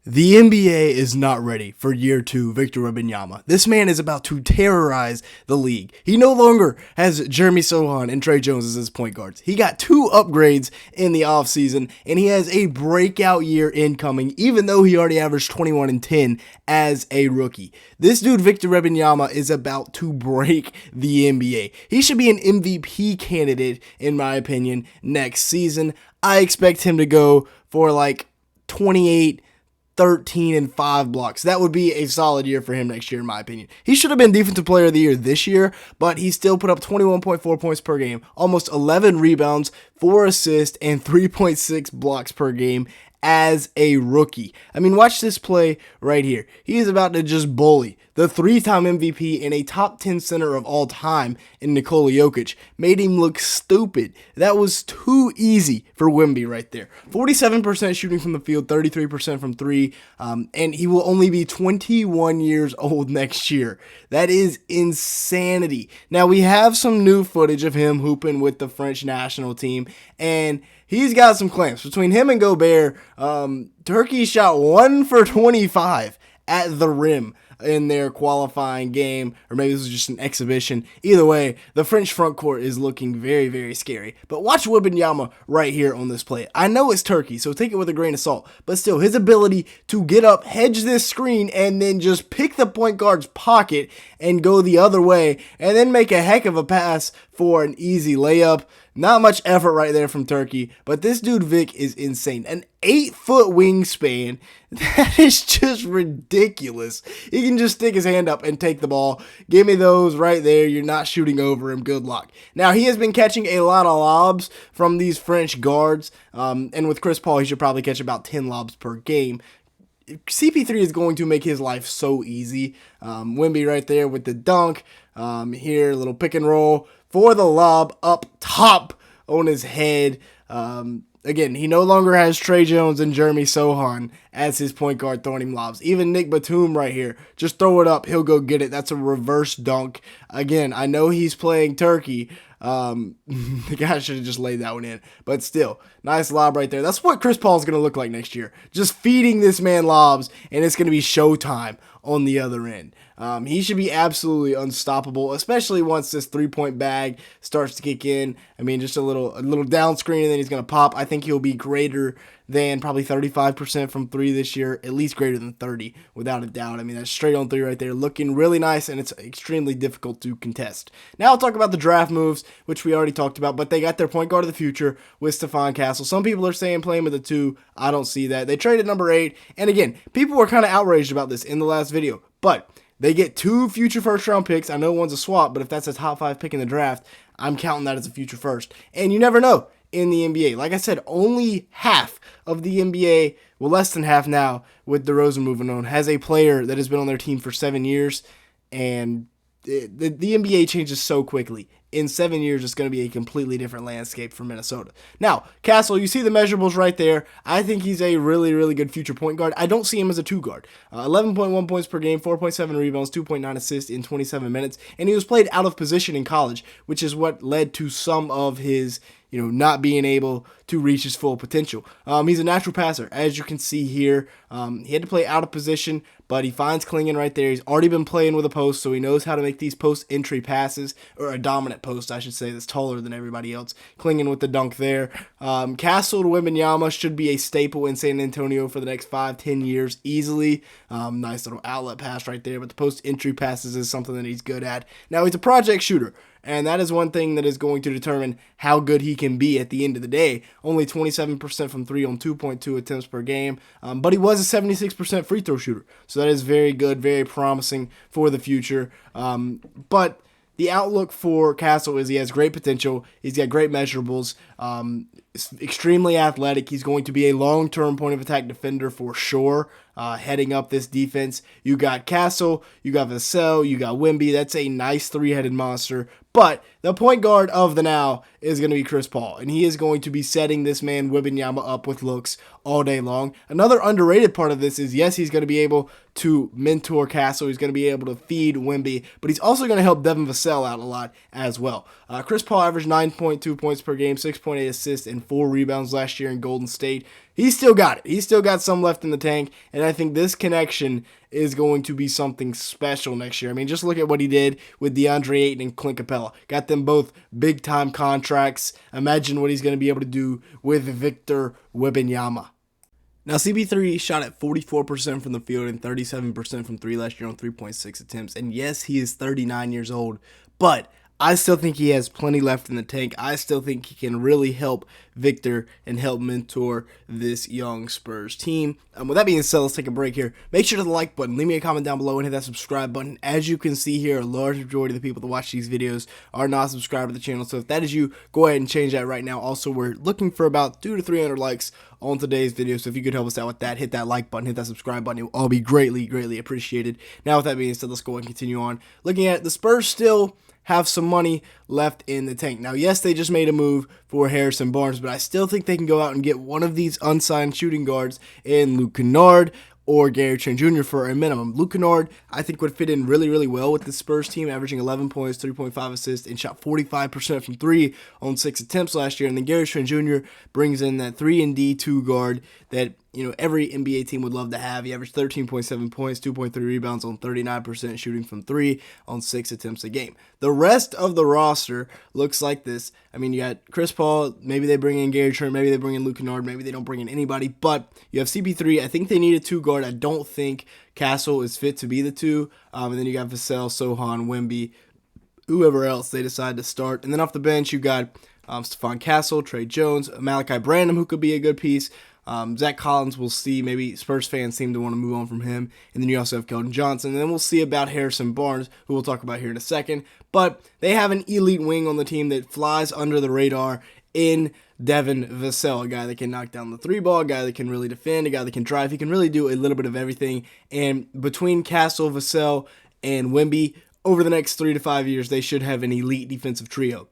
The NBA is not ready for year two Victor Wembenyama. This man is about to terrorize the league. He no longer has Jeremy Sohan and Trey Jones as his point guards. He got two upgrades in the offseason, and he has a breakout year incoming, even though he already averaged 21 and 10 as a rookie. This dude, Victor Wembenyama, is about to break the NBA. He should be an MVP candidate, in my opinion, next season. I expect him to go for like 28, 13 and 5 blocks. That would be a solid year for him next year, in my opinion. He should have been Defensive Player of the Year this year, but he still put up 21.4 points per game, almost 11 rebounds, 4 assists, and 3.6 blocks per game as a rookie. I mean, watch this play right here. He is about to just bully the 3-time MVP and a top 10 center of all time in Nikola Jokic. Made him look stupid. That was too easy for Wemby right there. 47% shooting from the field, 33% from three, and he will only be 21 years old next year. That is insanity. Now, we have some new footage of him hooping with the French national team, and he's got some clamps. Between him and Gobert, Turkey shot 1 for 25 at the rim in their qualifying game, or maybe this was just an exhibition. Either way, the French front court is looking very, very scary. But watch Wembenyama right here on this play. I know it's Turkey, so take it with a grain of salt, but still, his ability to get up, hedge this screen, and then just pick the point guard's pocket and go the other way, and then make a heck of a pass for an easy layup. Not much effort right there from Turkey, but this dude Vic is insane. An 8-foot wingspan, that is just ridiculous. He can just stick his hand up and take the ball. Give me those right there. You're not shooting over him. Good luck. Now, he has been catching a lot of lobs from these French guards, and with Chris Paul, he should probably catch about 10 lobs per game. CP3 is going to make his life so easy. Wemby right there with the dunk. Here, a little pick and roll for the lob up top on his head. Again, he no longer has Trey Jones and Jeremy Sohan as his point guard throwing him lobs. Even Nick Batum right here, just throw it up, he'll go get it. That's a reverse dunk. Again, I know he's playing Turkey. The guy should have just laid that one in. But still, nice lob right there. That's what Chris Paul is going to look like next year. Just feeding this man lobs, and it's going to be showtime on the other end. He should be absolutely unstoppable, especially once this three-point bag starts to kick in. I mean, just a little down screen, and then he's going to pop. I think he'll be greater than probably 35% from three this year, at least greater than 30, without a doubt. I mean, that's straight on three right there, looking really nice, and it's extremely difficult to contest. Now I'll talk about the draft moves, which we already talked about, but they got their point guard of the future with Stephon Castle. Some people are saying play him with a 2. I don't see that. They traded number 8, and again, people were kind of outraged about this in the last video, but they get 2 future first-round picks. I know one's a swap, but if that's a top 5 pick in the draft, I'm counting that as a future first. And you never know in the NBA. Like I said, only half of the NBA, well, less than half now, with DeRozan moving on, has a player that has been on their team for 7 years, and the NBA changes so quickly. In 7 years, it's going to be a completely different landscape for Minnesota. Now, Castle, you see the measurables right there. I think he's a really, really good future point guard. I don't see him as a 2 guard. 11.1 points per game, 4.7 rebounds, 2.9 assists in 27 minutes, and he was played out of position in college, which is what led to some of his not being able to reach his full potential. He's a natural passer, as you can see here. He had to play out of position, but he finds Klingon right there. He's already been playing with a post, so he knows how to make these post-entry passes, or a dominant post, I should say, that's taller than everybody else. Klingon with the dunk there. Castle to Wembenyama should be a staple in San Antonio for the next 5-10 years easily. Nice little outlet pass right there, but the post-entry passes is something that he's good at. Now, he's a project shooter, and that is one thing that is going to determine how good he can be at the end of the day. Only 27% from 3 on 2.2 attempts per game, but he was a 76% free throw shooter. So that is very good, very promising for the future. But the outlook for Castle is he has great potential. He's got great measurables. Extremely athletic. He's going to be a long-term point of attack defender for sure. Heading up this defense, you got Castle, you got Vassell, you got Wemby. That's a nice 3-headed monster. But the point guard of the now is going to be Chris Paul, and he is going to be setting this man Wembenyama up with looks all day long. Another underrated part of this is, yes, he's going to be able to mentor Castle. He's going to be able to feed Wemby, but he's also going to help Devin Vassell out a lot as well. Chris Paul averaged 9.2 points per game, 6.8 assists, and 4 rebounds last year in Golden State. he's still got it. He's still got some left in the tank, and I think this connection is going to be something special next year. I mean, just look at what he did with DeAndre Ayton and Clint Capella. Got them both big-time contracts. Imagine what he's going to be able to do with Victor Wembenyama. Now, CP3 shot at 44% from the field and 37% from three last year on 3.6 attempts. And yes, he is 39 years old, but I still think he has plenty left in the tank. I still think he can really help Victor and help mentor this young Spurs team. With that being said, let's take a break here. Make sure to hit the like button, leave me a comment down below, and hit that subscribe button. As you can see here, a large majority of the people that watch these videos are not subscribed to the channel. So if that is you, go ahead and change that right now. Also, we're looking for about 200 to 300 likes on today's video. So if you could help us out with that, hit that like button, hit that subscribe button. It will all be greatly appreciated. Now, with that being said, let's go ahead and continue on. Looking at the Spurs still have some money left in the tank. Now, yes, they just made a move for Harrison Barnes, but I still think they can go out and get one of these unsigned shooting guards in Luke Kennard or Gary Trent Jr. for a minimum. Luke Kennard, I think, would fit in really well with the Spurs team, averaging 11 points, 3.5 assists, and shot 45% from three on 6 attempts last year. And then Gary Trent Jr. brings in that 3-and-D 2 guard that, you know, every NBA team would love to have. He averaged 13.7 points, 2.3 rebounds on 39% shooting from three on 6 attempts a game. The rest of the roster looks like this. I mean, you got Chris Paul, maybe they bring in Gary Trent, maybe they bring in Luke Kennard, maybe they don't bring in anybody, but you have CP3. I think they need a 2 guard. I don't think Castle is fit to be the 2. And then you got Vassell, Sohan, Wemby, whoever else they decide to start. And then off the bench, you got Stephon Castle, Trey Jones, Malachi Branham, who could be a good piece. Zach Collins, we'll see. Maybe Spurs fans seem to want to move on from him. And then you also have Keldon Johnson. And then we'll see about Harrison Barnes, who we'll talk about here in a second. But they have an elite wing on the team that flies under the radar in Devin Vassell, a guy that can knock down the 3-ball, a guy that can really defend, a guy that can drive. He can really do a little bit of everything. And between Castle, Vassell, and Wemby, over the next 3 to 5 years, they should have an elite defensive trio.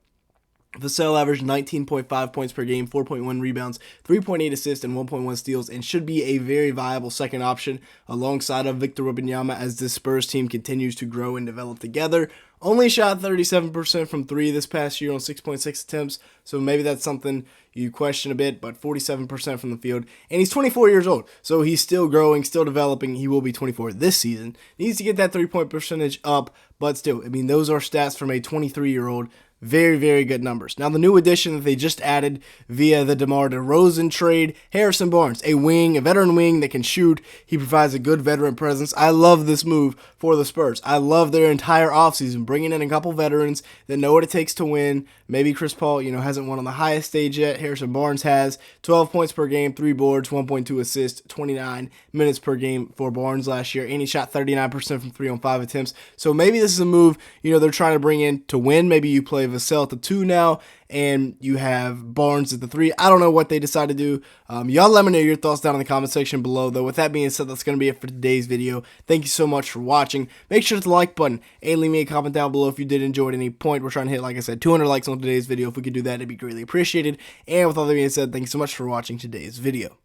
Vassell averaged 19.5 points per game, 4.1 rebounds, 3.8 assists, and 1.1 steals, and should be a very viable second option alongside of Victor Wembenyama as this Spurs team continues to grow and develop together. Only shot 37% from 3 this past year on 6.6 attempts, so maybe that's something you question a bit, but 47% from the field. And he's 24 years old, so he's still growing, still developing. He will be 24 this season. Needs to get that 3-point percentage up, but still, I mean, those are stats from a 23-year-old. Very good numbers. Now, the new addition that they just added via the DeMar DeRozan trade, Harrison Barnes, a veteran wing that can shoot. He provides a good veteran presence. I love this move for the Spurs. I love their entire offseason, bringing in a couple veterans that know what it takes to win. Maybe Chris Paul, hasn't won on the highest stage yet. Harrison Barnes has 12 points per game, 3 boards, 1.2 assists, 29 minutes per game for Barnes last year, and he shot 39% from 3 on 5 attempts. So maybe this is a move, they're trying to bring in to win. Maybe you play Vassell at the 2 now, and you have Barnes at the 3. I don't know what they decide to do. Y'all let me know your thoughts down in the comment section below, though. With that being said, that's going to be it for today's video. Thank you so much for watching. Make sure to hit the like button and leave me a comment down below if you did enjoy at any point. We're trying to hit, like I said, 200 likes on today's video. If we could do that, it'd be greatly appreciated. And with all that being said, thank you so much for watching today's video.